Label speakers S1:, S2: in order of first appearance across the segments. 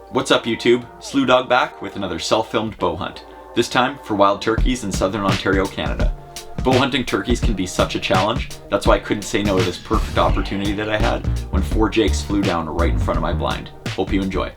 S1: What's up YouTube? Slew Dog back with another self-filmed bow hunt. This time for wild turkeys in southern Ontario, Canada. Bow hunting turkeys can be such a challenge, that's why I couldn't say no to this perfect opportunity that I had when 4 jakes flew down right in front of my blind. Hope you enjoy.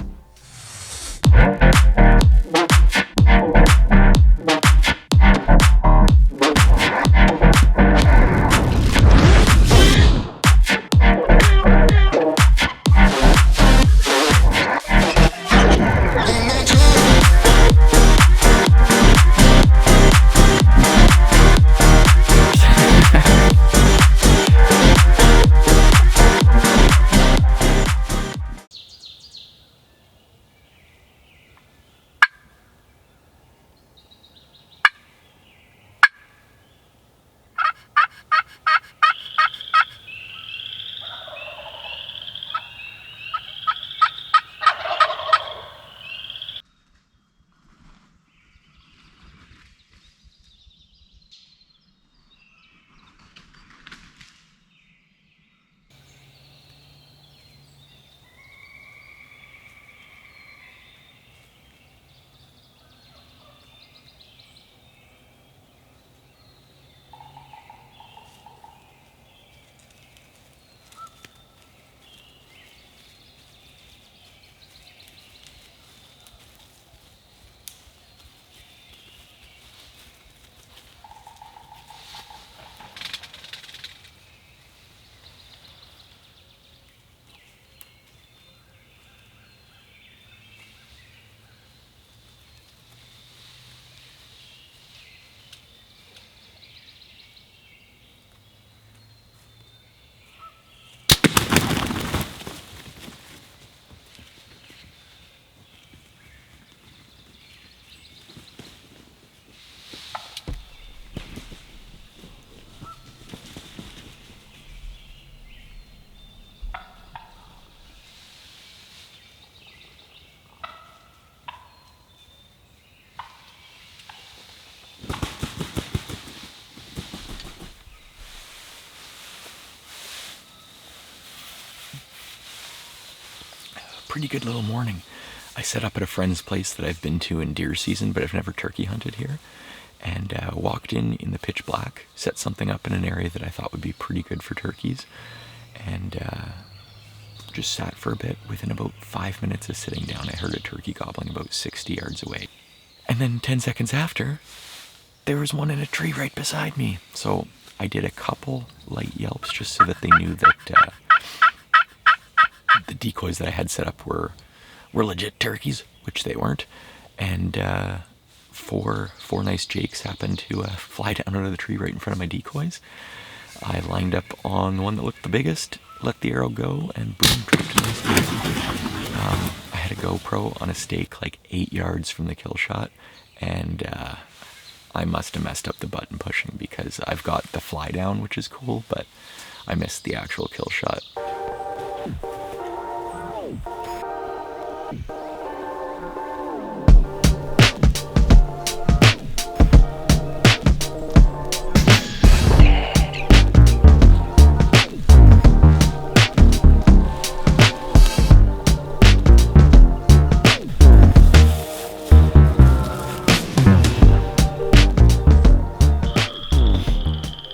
S2: Pretty good little morning. I set up at a friend's place that I've been to in deer season, but I've never turkey hunted here, and walked in the pitch black, set something up in an area that I thought would be pretty good for turkeys, and just sat for a bit. Within about 5 minutes of sitting down, I heard a turkey gobbling about 60 yards away. And then 10 seconds after, there was one in a tree right beside me. So I did a couple light yelps just so that they knew that the decoys that I had set up were legit turkeys, which they weren't. And four nice jakes happened to fly down out of the tree right in front of my decoys. I lined up on the one that looked the biggest, let the arrow go, and boom, dropped a nice turkey. I had a GoPro on a stake like 8 yards from the kill shot, and I must have messed up the button pushing because I've got the fly down, which is cool, but I missed the actual kill shot.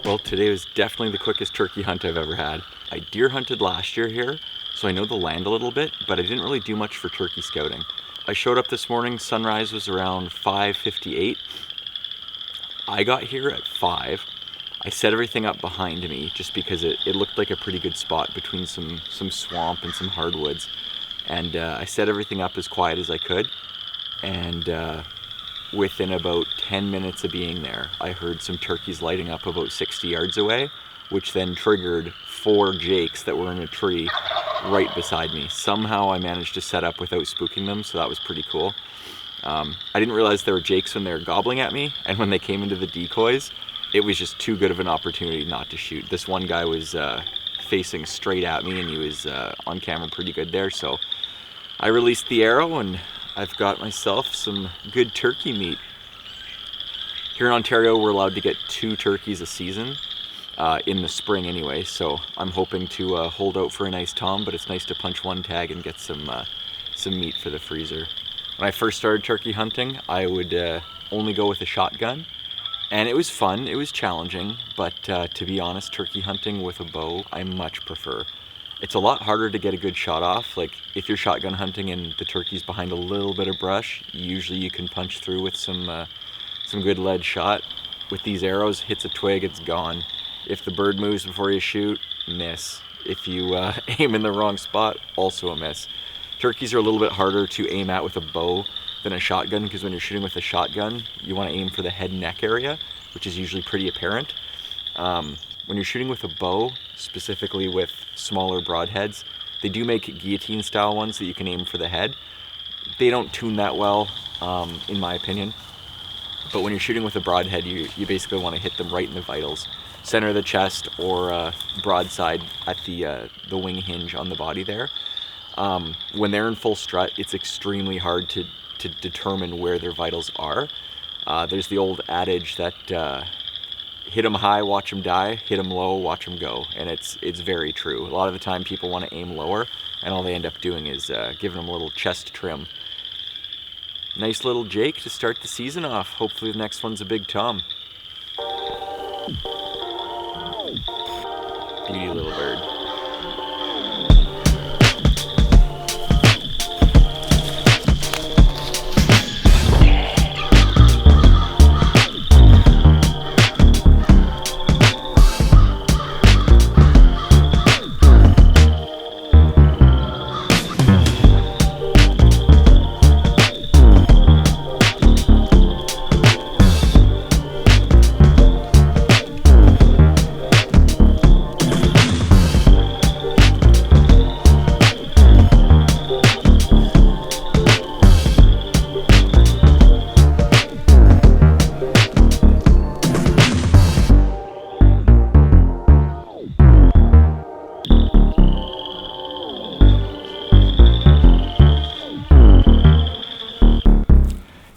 S1: Well, today was definitely the quickest turkey hunt I've ever had. I deer hunted last year here, so I know the land a little bit, but I didn't really do much for turkey scouting. I showed up this morning, sunrise was around 5:58. I got here at 5. I set everything up behind me just because it looked like a pretty good spot between some swamp and some hardwoods. And I set everything up as quiet as I could. And within about 10 minutes of being there, I heard some turkeys lighting up about 60 yards away, which then triggered 4 jakes that were in a tree right beside me. Somehow I managed to set up without spooking them, so that was pretty cool. I didn't realize there were jakes when they were gobbling at me, and when they came into the decoys, it was just too good of an opportunity not to shoot. This one guy was facing straight at me, and he was on camera pretty good there, so I released the arrow, and I've got myself some good turkey meat. Here in Ontario, we're allowed to get 2 turkeys a season, in the spring anyway, so I'm hoping to hold out for a nice tom, but it's nice to punch one tag and get some some meat for the freezer. When I first started turkey hunting, I would only go with a shotgun, and it was fun, it was challenging, but to be honest, turkey hunting with a bow, I much prefer. It's a lot harder to get a good shot off. Like, if you're shotgun hunting and the turkey's behind a little bit of brush, usually you can punch through with some good lead shot. With these arrows, hits a twig, it's gone. If the bird moves before you shoot, miss. If you aim in the wrong spot, also a miss. Turkeys are a little bit harder to aim at with a bow than a shotgun, because when you're shooting with a shotgun, you want to aim for the head and neck area, which is usually pretty apparent. When you're shooting with a bow, specifically with smaller broadheads, they do make guillotine style ones that you can aim for the head. They don't tune that well, in my opinion. But when you're shooting with a broadhead, you basically want to hit them right in the vitals. Center of the chest or broadside at the wing hinge on the body there. When they're in full strut, it's extremely hard to determine where their vitals are. There's the old adage that hit them high, watch them die, hit them low, watch them go. And it's very true. A lot of the time people want to aim lower, and all they end up doing is giving them a little chest trim. Nice little Jake to start the season off. Hopefully the next one's a big Tom. Beauty little bird.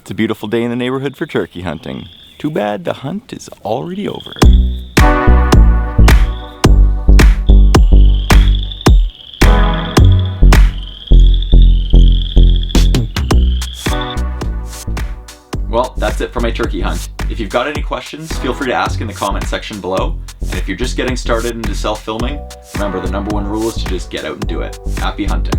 S1: It's a beautiful day in the neighborhood for turkey hunting. Too bad the hunt is already over. Well, that's it for my turkey hunt. If you've got any questions, feel free to ask in the comment section below. And if you're just getting started into self-filming, remember the #1 rule is to just get out and do it. Happy hunting.